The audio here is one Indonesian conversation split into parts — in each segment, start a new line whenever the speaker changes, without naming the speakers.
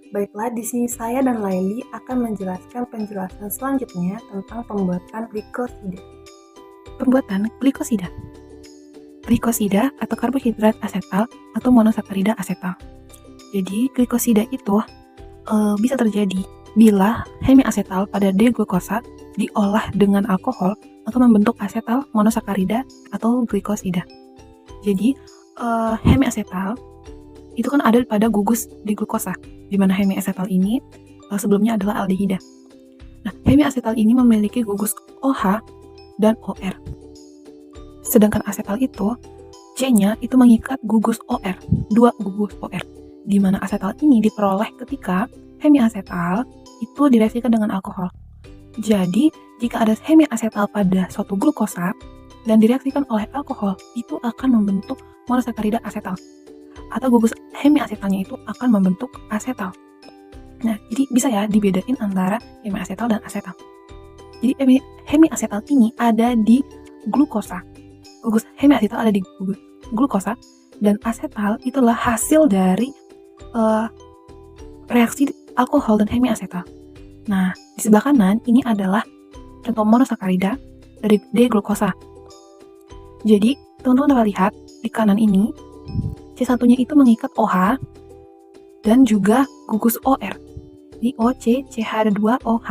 Baiklah, di sini saya dan Laili akan menjelaskan penjelasan selanjutnya tentang pembuatan glikosida.
Pembuatan glikosida. Glikosida atau karbohidrat asetal atau monosakarida asetal. Jadi glikosida itu bisa terjadi bila hemiasetal pada D-glukosa diolah dengan alkohol atau membentuk asetal monosakarida atau glikosida. Jadi hemiasetal itu kan ada pada gugus D-glukosa, di mana hemiasetal ini sebelumnya adalah aldehida. Nah, hemiasetal ini memiliki gugus OH dan OR. Sedangkan asetal itu, C-nya itu mengikat gugus OR, 2 gugus OR, di mana asetal ini diperoleh ketika hemiasetal itu direaksikan dengan alkohol. Jadi, jika ada hemiasetal pada suatu glukosa dan direaksikan oleh alkohol, itu akan membentuk monosakarida asetal. Atau gugus hemiasetalnya itu akan membentuk asetal. Nah, jadi bisa ya dibedain antara hemiasetal dan asetal. Jadi hemiasetal ini ada di glukosa. Gugus hemiasetal ada di gugus glukosa dan asetal itulah hasil dari reaksi alkohol dan hemiasetal. Nah, di sebelah kanan ini adalah contoh monosakarida dari D-glukosa. Jadi, teman-teman dapat lihat di kanan ini C1-nya itu mengikat OH dan juga gugus OR. Di OC, CH2OH.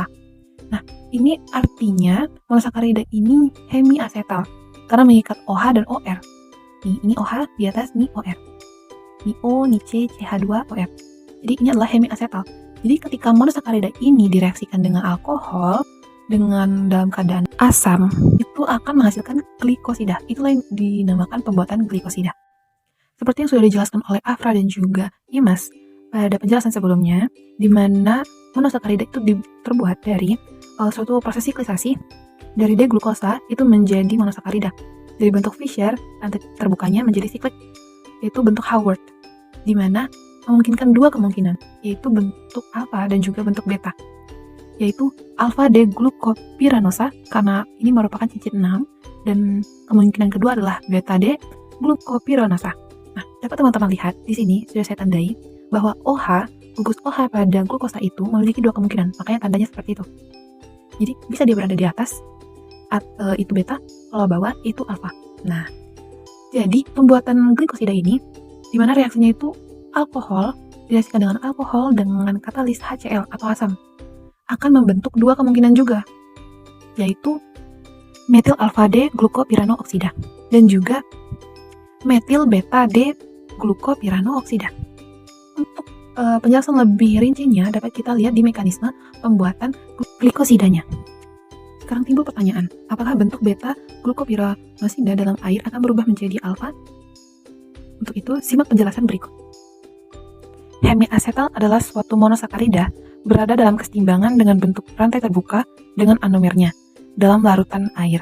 Nah, ini artinya monosakarida ini hemiasetal karena mengikat OH dan OR. Nih, ini OH di atas, ini OR. Ini O, ini C, CH2OR. Jadi ini adalah hemiasetal. Jadi ketika monosakarida ini direaksikan dengan alkohol dengan dalam keadaan asam, itu akan menghasilkan glikosida. Itulah yang dinamakan pembuatan glikosida. Seperti yang sudah dijelaskan oleh Afra dan juga Imas pada penjelasan sebelumnya, di mana monosakarida itu terbuat dari suatu proses siklisasi dari D-glukosa itu menjadi monosakarida. Dari bentuk Fischer, nanti terbukanya menjadi siklik, yaitu bentuk Haworth, di mana memungkinkan dua kemungkinan, yaitu bentuk alfa dan juga bentuk beta, yaitu alfa D-glukopiranosa, karena ini merupakan cincin 6, dan kemungkinan kedua adalah beta D-glukopiranosa. Nah, dapat teman-teman lihat di sini sudah saya tandai bahwa OH, gugus OH pada glukosa itu memiliki dua kemungkinan, makanya tandanya seperti itu. Jadi bisa dia berada di atas, itu beta, kalau bawah itu alfa. Nah, jadi pembuatan glikosida ini, di mana reaksinya itu alkohol direaksikan dengan alkohol dengan katalis HCl atau asam, akan membentuk dua kemungkinan juga, yaitu metil alfa D glukopirano-oksida dan juga metil beta D glukopirano-oksida. Untuk penjelasan lebih rincinya dapat kita lihat di mekanisme pembuatan glikosidanya. Sekarang timbul pertanyaan, apakah bentuk beta glukopiranosida dalam air akan berubah menjadi alfa? Untuk itu, simak penjelasan berikut. Hemiasetal adalah suatu monosakarida berada dalam keseimbangan dengan bentuk rantai terbuka dengan anomernya dalam larutan air.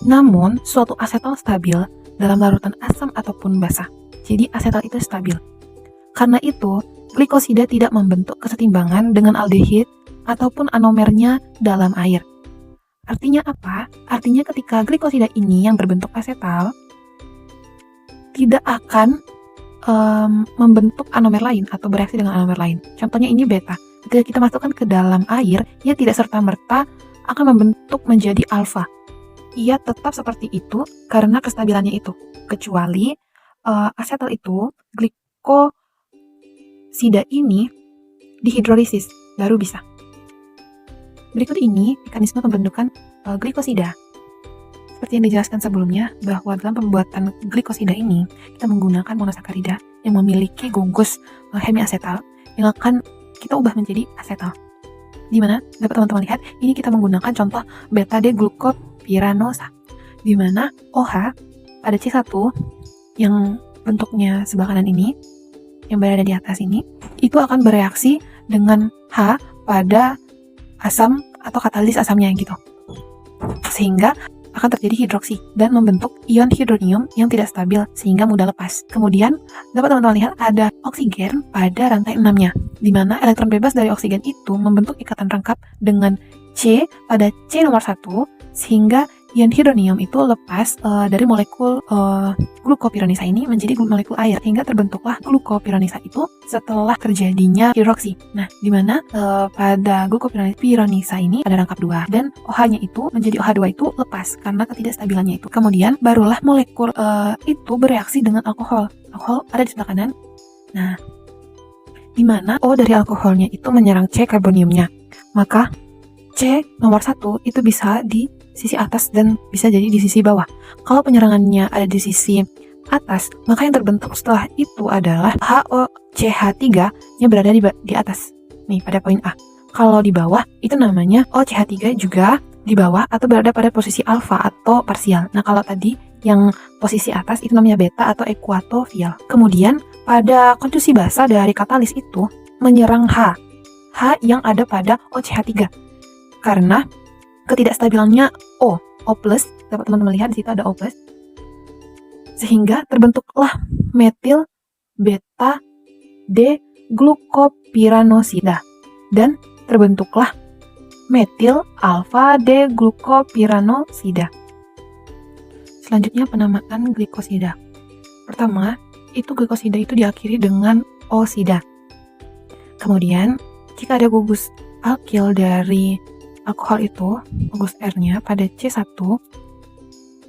Namun, suatu asetal stabil dalam larutan asam ataupun basa. Jadi asetal itu stabil. Karena itu, glikosida tidak membentuk kesetimbangan dengan aldehid ataupun anomernya dalam air. Artinya apa? Artinya ketika glikosida ini yang berbentuk asetal tidak akan membentuk anomer lain atau bereaksi dengan anomer lain. Contohnya ini beta. Ketika kita masukkan ke dalam air, ia tidak serta-merta akan membentuk menjadi alfa. Ia tetap seperti itu karena kestabilannya itu. Kecuali asetal itu, glikosida ini dihidrolisis, baru bisa. Berikut ini mekanisme pembentukan glikosida. Seperti yang dijelaskan sebelumnya, bahwa dalam pembuatan glikosida ini, kita menggunakan monosakarida yang memiliki gugus hemiasetal yang akan kita ubah menjadi asetal. Di mana dapat teman-teman lihat, ini kita menggunakan contoh beta D-glukopiranosa, di mana OH pada C1 yang bentuknya sebelah kanan ini, yang berada di atas ini, itu akan bereaksi dengan H pada asam atau katalis asamnya gitu. Sehingga akan terjadi hidroksi dan membentuk ion hidronium yang tidak stabil sehingga mudah lepas. Kemudian dapat teman-teman lihat ada oksigen pada rantai 6-nya, di mana elektron bebas dari oksigen itu membentuk ikatan rangkap dengan C pada C nomor 1 sehingga ion hidronium itu lepas dari molekul glukopiranisa ini menjadi molekul air, hingga terbentuklah glukopiranisa itu setelah terjadinya hidroksi. Nah, di mana pada glukopiranisa ini ada rangkap 2 dan OH-nya itu menjadi OH2 itu lepas karena ketidakstabilannya itu. Kemudian barulah molekul itu bereaksi dengan alkohol. Alkohol ada di sebelah kanan. Nah, di mana O dari alkoholnya itu menyerang C karboniumnya. Maka C nomor 1 itu bisa di sisi atas dan bisa jadi di sisi bawah. Kalau penyerangannya ada di sisi atas, maka yang terbentuk setelah itu adalah HOCH3-nya berada di atas. Nih, pada poin A. Kalau di bawah, itu namanya OCH3 juga di bawah atau berada pada posisi alfa atau parsial. Nah, kalau tadi yang posisi atas itu namanya beta atau ekuatofial. Kemudian, pada konstruksi basa dari katalis itu menyerang H yang ada pada OCH3. Karena ketidakstabilannya O plus, dapat teman-teman lihat di situ ada O plus. Sehingga terbentuklah metil beta D-glukopiranosida dan terbentuklah metil alfa D-glukopiranosida. Selanjutnya penamaan glikosida. Pertama, itu glikosida itu diakhiri dengan O-sida. Kemudian, jika ada gugus alkil dari alkohol itu, gugus R-nya pada C1,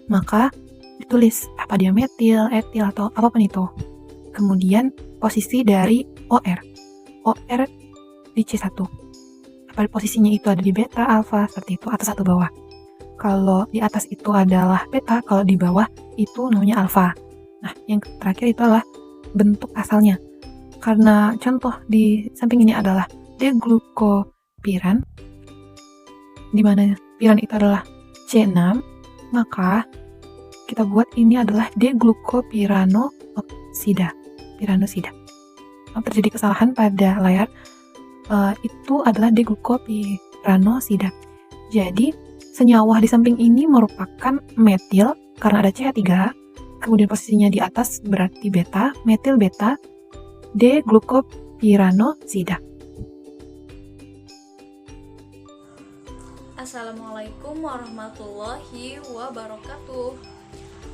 maka ditulis apa dia metil, etil, atau apapun itu. Kemudian posisi dari OR di C1. Pada posisinya itu ada di beta, alfa, seperti itu, atas atau bawah. Kalau di atas itu adalah beta, kalau di bawah itu namanya alfa. Nah, yang terakhir itu adalah bentuk asalnya. Karena contoh di samping ini adalah D-glukopiran, di mana piran itu adalah C6, maka kita buat ini adalah D-glukopiranosida. Terjadi kesalahan pada layar, itu adalah D-glukopiranosida. Jadi, senyawa di samping ini merupakan metil karena ada CH3, kemudian posisinya di atas berarti beta, metil beta, D-glukopiranosida.
Assalamualaikum warahmatullahi wabarakatuh.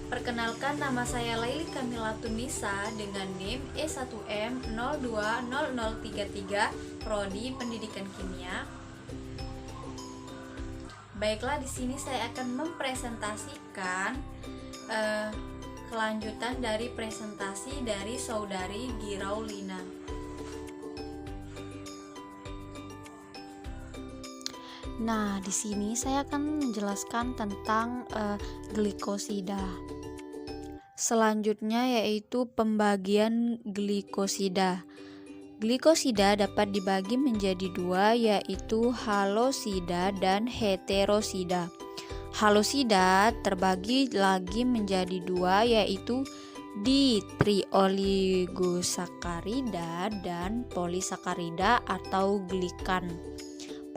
Perkenalkan, nama saya Laili Kamila Tunisa dengan NIM E1M020033, Prodi Pendidikan Kimia. Baiklah, di sini saya akan mempresentasikan kelanjutan dari presentasi dari saudari Giraulina.
Nah, di sini saya akan menjelaskan tentang glikosida. Selanjutnya yaitu pembagian glikosida. Glikosida dapat dibagi menjadi 2, yaitu halosida dan heterosida. Halosida terbagi lagi menjadi 2, yaitu ditrioligosakarida dan polisakarida atau glikan.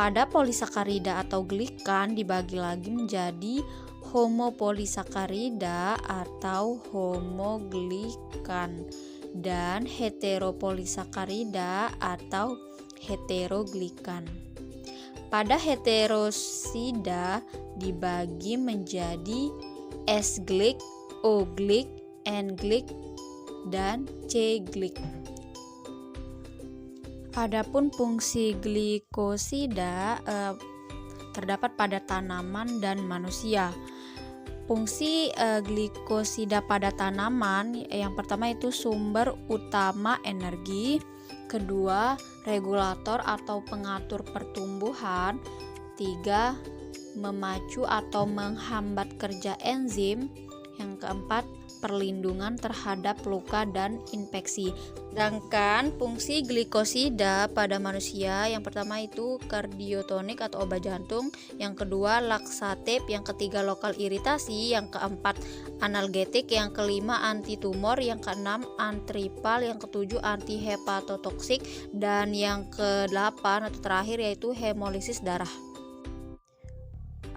Pada polisakarida atau glikan dibagi lagi menjadi homopolisakarida atau homoglikan dan heteropolisakarida atau heteroglikan. Pada heterosida dibagi menjadi S-glik, O-glik, N-glik, dan C-glik. Adapun fungsi glikosida terdapat pada tanaman dan manusia. Fungsi glikosida pada tanaman yang pertama itu sumber utama energi, kedua regulator atau pengatur pertumbuhan, 3 memacu atau menghambat kerja enzim, yang keempat perlindungan terhadap luka dan infeksi. Sedangkan fungsi glikosida pada manusia yang pertama itu kardiotonik atau obat jantung, yang kedua laksatif, yang ketiga lokal iritasi, yang keempat analgetik, yang kelima anti tumor, yang keenam antripal, yang ketujuh anti hepatotoksik, dan yang kedelapan atau terakhir yaitu hemolisis darah.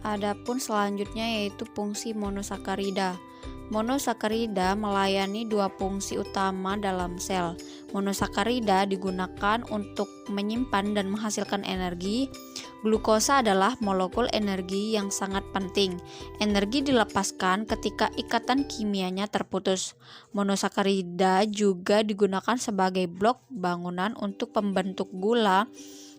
Adapun selanjutnya yaitu fungsi monosakarida. Monosakarida melayani dua fungsi utama dalam sel. Monosakarida digunakan untuk menyimpan dan menghasilkan energi. Glukosa adalah molekul energi yang sangat penting. Energi dilepaskan ketika ikatan kimianya terputus. Monosakarida juga digunakan sebagai blok bangunan untuk pembentuk gula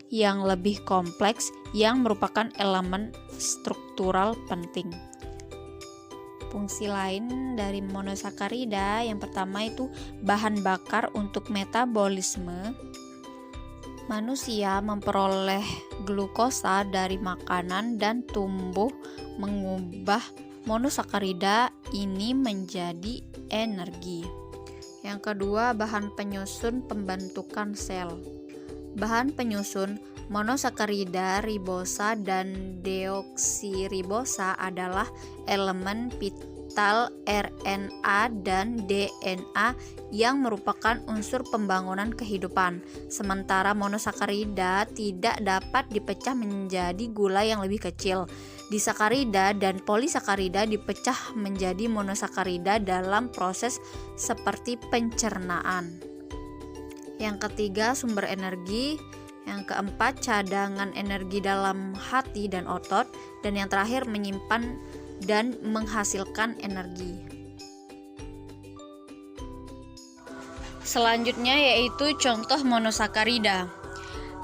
yang lebih kompleks yang merupakan elemen struktural penting. Fungsi lain dari monosakarida yang pertama itu bahan bakar untuk metabolisme. Manusia memperoleh glukosa dari makanan dan tumbuh mengubah monosakarida ini menjadi energi. Yang kedua, bahan penyusun pembentukan sel. Bahan penyusun monosakarida, ribosa, dan deoksiribosa adalah elemen vital RNA dan DNA yang merupakan unsur pembangunan kehidupan. Sementara monosakarida tidak dapat dipecah menjadi gula yang lebih kecil. Disakarida dan polisakarida dipecah menjadi monosakarida dalam proses seperti pencernaan. Yang ketiga, sumber energi. Yang keempat, cadangan energi dalam hati dan otot. Dan yang terakhir, menyimpan dan menghasilkan energi. Selanjutnya yaitu contoh monosakarida.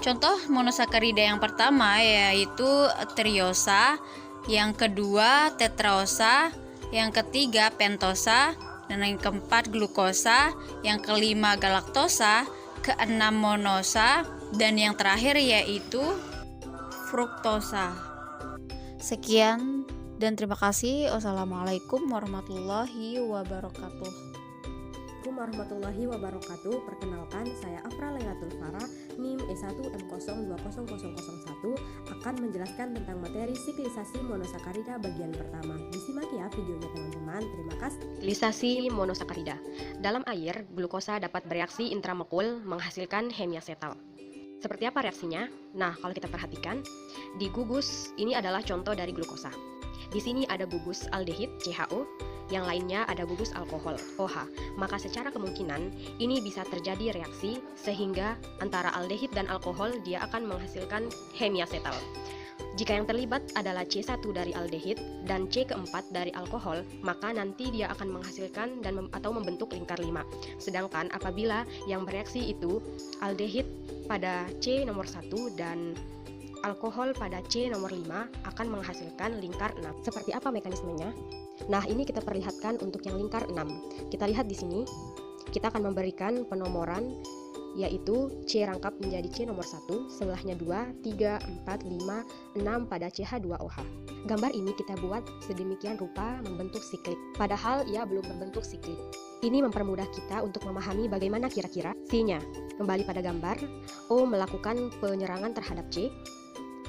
Contoh monosakarida yang pertama yaitu triosa, yang kedua tetraosa, yang ketiga pentosa, dan yang keempat glukosa, yang kelima galaktosa, keenam monosa, dan yang terakhir yaitu fruktosa. Sekian dan terima kasih. Wassalamualaikum warahmatullahi wabarakatuh.
Assalamualaikum warahmatullahi wabarakatuh. Perkenalkan, saya Afra Lailatul Farah, NIM E1M020001, akan menjelaskan tentang materi siklisasi monosakarida bagian pertama. Disimak ya videonya teman-teman. Terima kasih.
Siklisasi monosakarida. Dalam air, glukosa dapat bereaksi intramolekul menghasilkan hemiasetal. Seperti apa reaksinya? Nah, kalau kita perhatikan, di gugus ini adalah contoh dari glukosa. Di sini ada gugus aldehid CHO, yang lainnya ada gugus alkohol OH. Maka secara kemungkinan ini bisa terjadi reaksi sehingga antara aldehid dan alkohol dia akan menghasilkan hemiasetal. Jika yang terlibat adalah C1 dari aldehid dan C keempat dari alkohol, maka nanti dia akan menghasilkan atau membentuk lingkar 5. Sedangkan apabila yang bereaksi itu aldehid pada C nomor 1 dan alkohol pada C nomor 5 akan menghasilkan lingkar 6. Seperti apa mekanismenya? Nah, ini kita perlihatkan untuk yang lingkar 6. Kita lihat di sini, kita akan memberikan penomoran yaitu C rangkap menjadi C nomor 1, sebelahnya 2, 3, 4, 5, 6 pada CH2OH. Gambar ini kita buat sedemikian rupa membentuk siklik, padahal ia belum membentuk siklik. Ini mempermudah kita untuk memahami bagaimana kira-kira C-nya. Kembali pada gambar, O melakukan penyerangan terhadap C,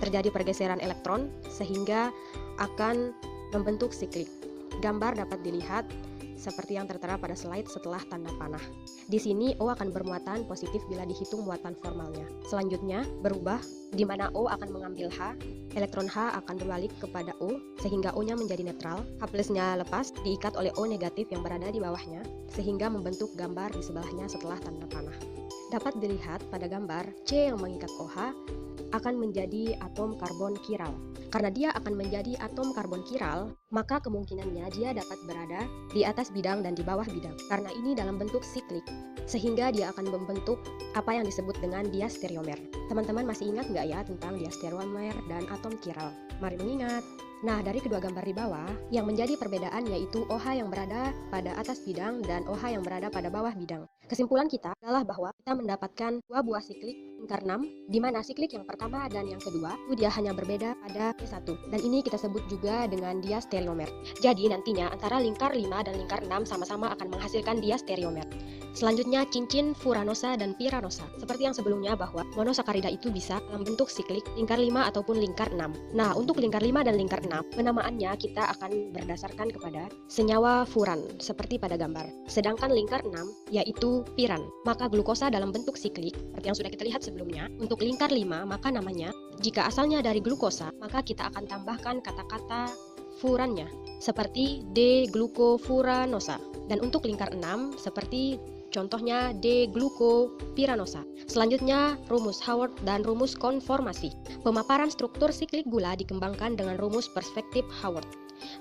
terjadi pergeseran elektron sehingga akan membentuk siklik. Gambar dapat dilihat seperti yang tertera pada slide setelah tanda panah. Di sini O akan bermuatan positif bila dihitung muatan formalnya. Selanjutnya berubah di mana O akan mengambil H, elektron H akan berbalik kepada O sehingga O-nya menjadi netral. H+-nya lepas diikat oleh O negatif yang berada di bawahnya sehingga membentuk gambar di sebelahnya setelah tanda panah. Dapat dilihat pada gambar C yang mengikat OH akan menjadi atom karbon kiral. Karena dia akan menjadi atom karbon kiral, maka kemungkinannya dia dapat berada di atas bidang dan di bawah bidang. Karena ini dalam bentuk siklik, sehingga dia akan membentuk apa yang disebut dengan diastereomer. Teman-teman masih ingat nggak ya tentang diastereomer dan atom kiral? Mari mengingat. Nah, dari kedua gambar di bawah, yang menjadi perbedaan yaitu OH yang berada pada atas bidang dan OH yang berada pada bawah bidang. Kesimpulan kita adalah bahwa kita mendapatkan dua buah siklik lingkar 6, di mana siklik yang pertama dan yang kedua itu dia hanya berbeda pada P1. Dan ini kita sebut juga dengan diastereomer. Jadi nantinya antara lingkar 5 dan lingkar 6 sama-sama akan menghasilkan diastereomer. Selanjutnya cincin furanosa dan piranosa. Seperti yang sebelumnya bahwa monosakarida itu bisa dalam bentuk siklik lingkar 5 ataupun lingkar 6. Nah, untuk lingkar 5 dan lingkar 6, penamaannya kita akan berdasarkan kepada senyawa furan seperti pada gambar. Sedangkan lingkar 6 yaitu piran. Maka glukosa dalam bentuk siklik seperti yang sudah kita lihat sebelumnya. Untuk lingkar 5 maka namanya jika asalnya dari glukosa, maka kita akan tambahkan kata-kata furannya, seperti D-glukofuranosa. Dan untuk lingkar 6, seperti contohnya D-glukopiranosa. Selanjutnya, rumus Howard dan rumus konformasi. Pemaparan struktur siklik gula dikembangkan dengan rumus perspektif Howard.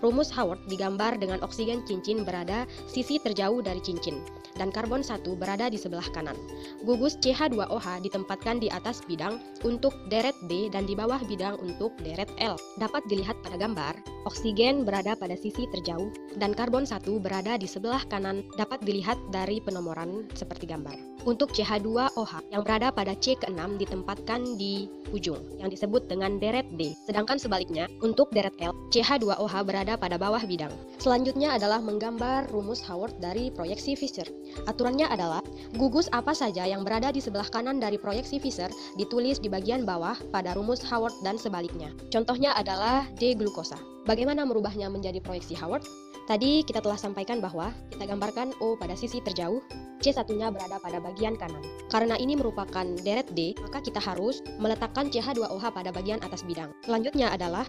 Rumus Howard digambar dengan oksigen cincin berada sisi terjauh dari cincin dan karbon 1 berada di sebelah kanan. Gugus CH2OH ditempatkan di atas bidang untuk deret D dan di bawah bidang untuk deret L. Dapat dilihat pada gambar, oksigen berada pada sisi terjauh dan karbon 1 berada di sebelah kanan, dapat dilihat dari penomoran seperti gambar. Untuk CH2OH yang berada pada C ke-6 ditempatkan di ujung yang disebut dengan deret D. Sedangkan sebaliknya, untuk deret L, CH2OH berada pada bawah bidang. Selanjutnya adalah menggambar rumus Howard dari proyeksi Fischer. Aturannya adalah, gugus apa saja yang berada di sebelah kanan dari proyeksi Fischer ditulis di bagian bawah pada rumus Howard dan sebaliknya. Contohnya adalah D-glukosa. Bagaimana merubahnya menjadi proyeksi Howard? Tadi kita telah sampaikan bahwa kita gambarkan O pada sisi terjauh, C1-nya berada pada bagian kanan. Karena ini merupakan deret D, maka kita harus meletakkan CH2OH pada bagian atas bidang. Selanjutnya adalah,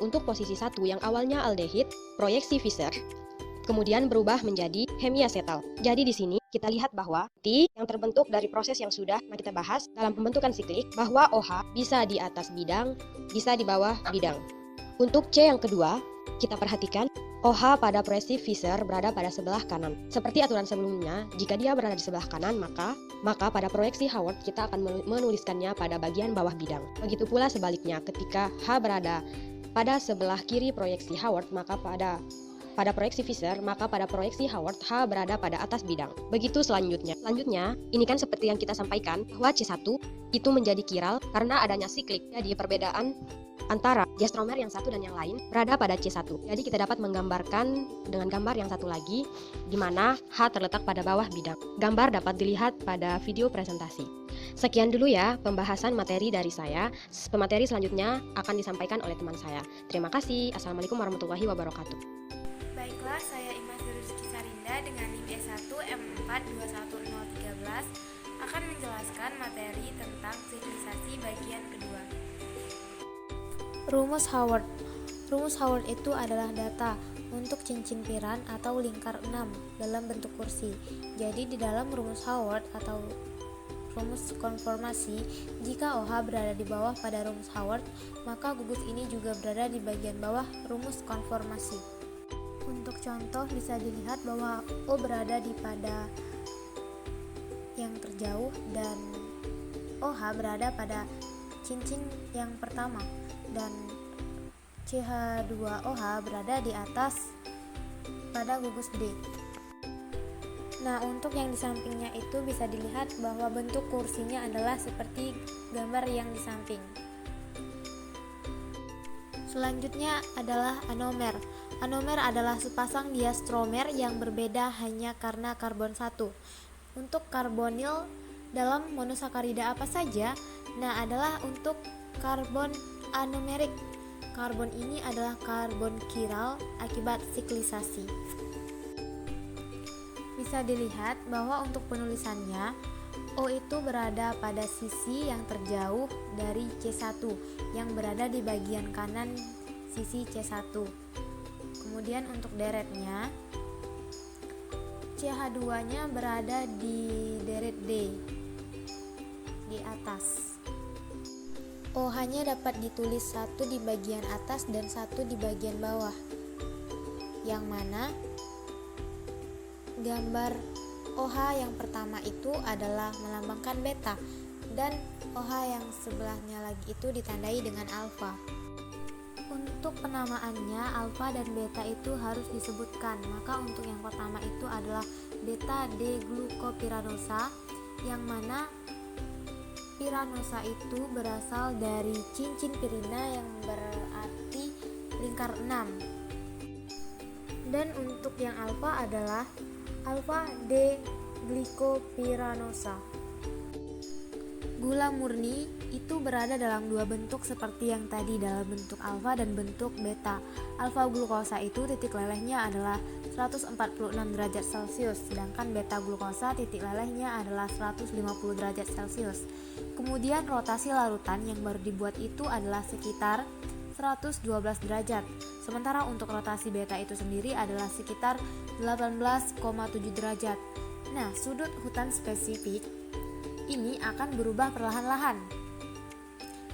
untuk posisi 1 yang awalnya aldehid, proyeksi Fischer, kemudian berubah menjadi hemiasetal. Jadi di sini kita lihat bahwa T yang terbentuk dari proses yang sudah kita bahas dalam pembentukan siklik, bahwa OH bisa di atas bidang, bisa di bawah bidang. Untuk C yang kedua, kita perhatikan OH pada proyeksi Fischer berada pada sebelah kanan. Seperti aturan sebelumnya, jika dia berada di sebelah kanan, maka pada proyeksi Howard kita akan menuliskannya pada bagian bawah bidang. Begitu pula sebaliknya, ketika H berada pada sebelah kiri proyeksi Howard, maka pada proyeksi Fischer, maka pada proyeksi Howard H berada pada atas bidang. Begitu selanjutnya. Ini kan seperti yang kita sampaikan bahwa C1 itu menjadi chiral karena adanya siklik. Jadi perbedaan antara diastromer yang satu dan yang lain berada pada C1. Jadi kita dapat menggambarkan dengan gambar yang satu lagi, di mana H terletak pada bawah bidang. Gambar dapat dilihat pada video presentasi. Sekian dulu ya pembahasan materi dari saya. Pemateri selanjutnya akan disampaikan oleh teman saya. Terima kasih. Assalamualaikum warahmatullahi wabarakatuh.
Baiklah, saya Imas Rizky Sarinda dengan NIM S1M4210013 akan menjelaskan materi tentang siklisasi bagian kedua. Rumus Howard. Rumus Howard itu adalah data untuk cincin piran atau lingkar 6 dalam bentuk kursi. Jadi di dalam rumus Howard atau rumus konformasi, jika OH berada di bawah pada rumus Howard, maka gugus ini juga berada di bagian bawah rumus konformasi. Untuk contoh bisa dilihat bahwa O berada di pada yang terjauh dan OH berada pada cincin yang pertama dan CH2OH berada di atas pada gugus D. Nah, untuk yang di sampingnya itu bisa dilihat bahwa bentuk kursinya adalah seperti gambar yang di samping. Selanjutnya adalah anomer. Anomer adalah sepasang diastromer yang berbeda hanya karena karbon 1. Untuk karbonil dalam monosakarida apa saja? Nah, adalah untuk karbon anomerik. Karbon ini adalah karbon chiral akibat siklisasi. Bisa dilihat bahwa untuk penulisannya, O itu berada pada sisi yang terjauh dari C1 yang berada di bagian kanan sisi C1. Kemudian untuk deretnya, CH2-nya berada di deret D di atas. OH-nya dapat ditulis satu di bagian atas dan satu di bagian bawah, yang mana gambar OH yang pertama itu adalah melambangkan beta dan OH yang sebelahnya lagi itu ditandai dengan alfa. Untuk penamaannya, alfa dan beta itu harus disebutkan. Maka untuk yang pertama itu adalah beta D-glukopiranosa, yang mana piranosa itu berasal dari cincin pirina yang berarti lingkar 6. Dan untuk yang alfa adalah alfa D-glikopiranosa. Gula murni itu berada dalam dua bentuk seperti yang tadi, dalam bentuk alfa dan bentuk beta. Alfa glukosa itu titik lelehnya adalah 146 derajat Celcius, sedangkan beta glukosa titik lelehnya adalah 150 derajat Celcius. Kemudian rotasi larutan yang baru dibuat itu adalah sekitar 112 derajat. Sementara untuk rotasi beta itu sendiri adalah sekitar 18,7 derajat. Nah, sudut hutan spesifik ini akan berubah perlahan-lahan.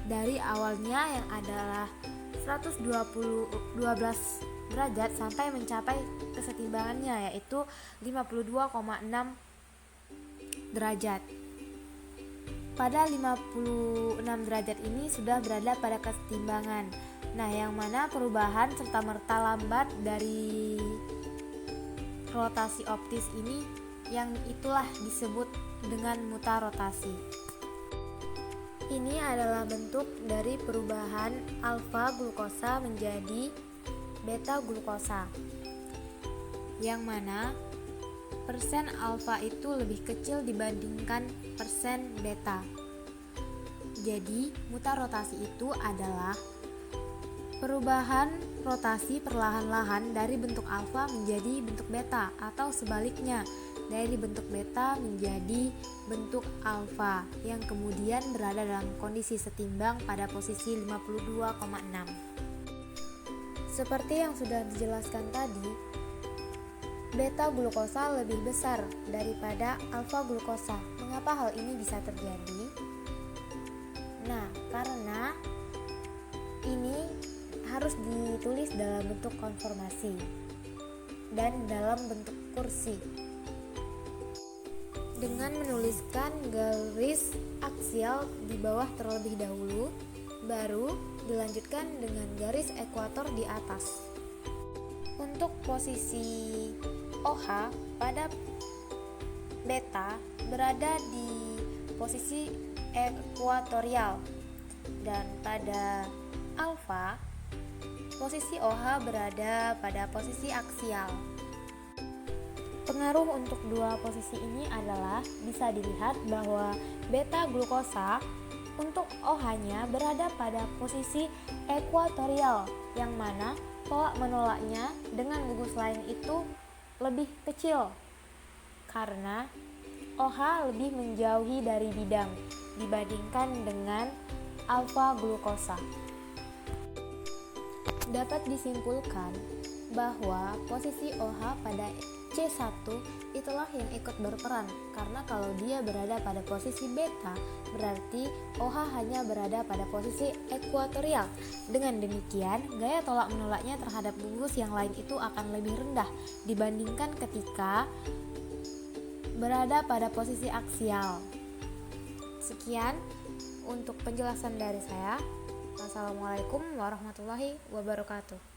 Dari awalnya yang adalah 112 derajat sampai mencapai kesetimbangannya yaitu 52,6 derajat. Pada 56 derajat ini sudah berada pada kesetimbangan. Nah, yang mana perubahan serta-merta lambat dari rotasi optis ini yang itulah disebut dengan mutar rotasi. Ini adalah bentuk dari perubahan alfa glukosa menjadi beta glukosa, yang mana persen alfa itu lebih kecil dibandingkan persen beta. Jadi, mutar rotasi itu adalah perubahan rotasi perlahan-lahan dari bentuk alfa menjadi bentuk beta, atau sebaliknya dari bentuk beta menjadi bentuk alfa yang kemudian berada dalam kondisi setimbang pada posisi 52,6. Seperti yang sudah dijelaskan tadi, beta glukosa lebih besar daripada alfa glukosa. Mengapa hal ini bisa terjadi? Nah, karena ini harus ditulis dalam bentuk konformasi dan dalam bentuk kursi. Dengan menuliskan garis aksial di bawah terlebih dahulu, baru dilanjutkan dengan garis ekuator di atas. Untuk posisi OH pada beta berada di posisi ekuatorial, dan pada alfa posisi OH berada pada posisi aksial. Pengaruh untuk dua posisi ini adalah bisa dilihat bahwa beta glukosa untuk OH-nya berada pada posisi ekuatorial, yang mana tolak menolaknya dengan gugus lain itu lebih kecil karena OH lebih menjauhi dari bidang dibandingkan dengan alfa glukosa. Dapat disimpulkan bahwa posisi OH pada C1 itulah yang ikut berperan, karena kalau dia berada pada posisi beta berarti OH hanya berada pada posisi ekuatorial. Dengan demikian, gaya tolak menolaknya terhadap gugus yang lain itu akan lebih rendah dibandingkan ketika berada pada posisi aksial. Sekian untuk penjelasan dari saya. Wassalamualaikum warahmatullahi wabarakatuh.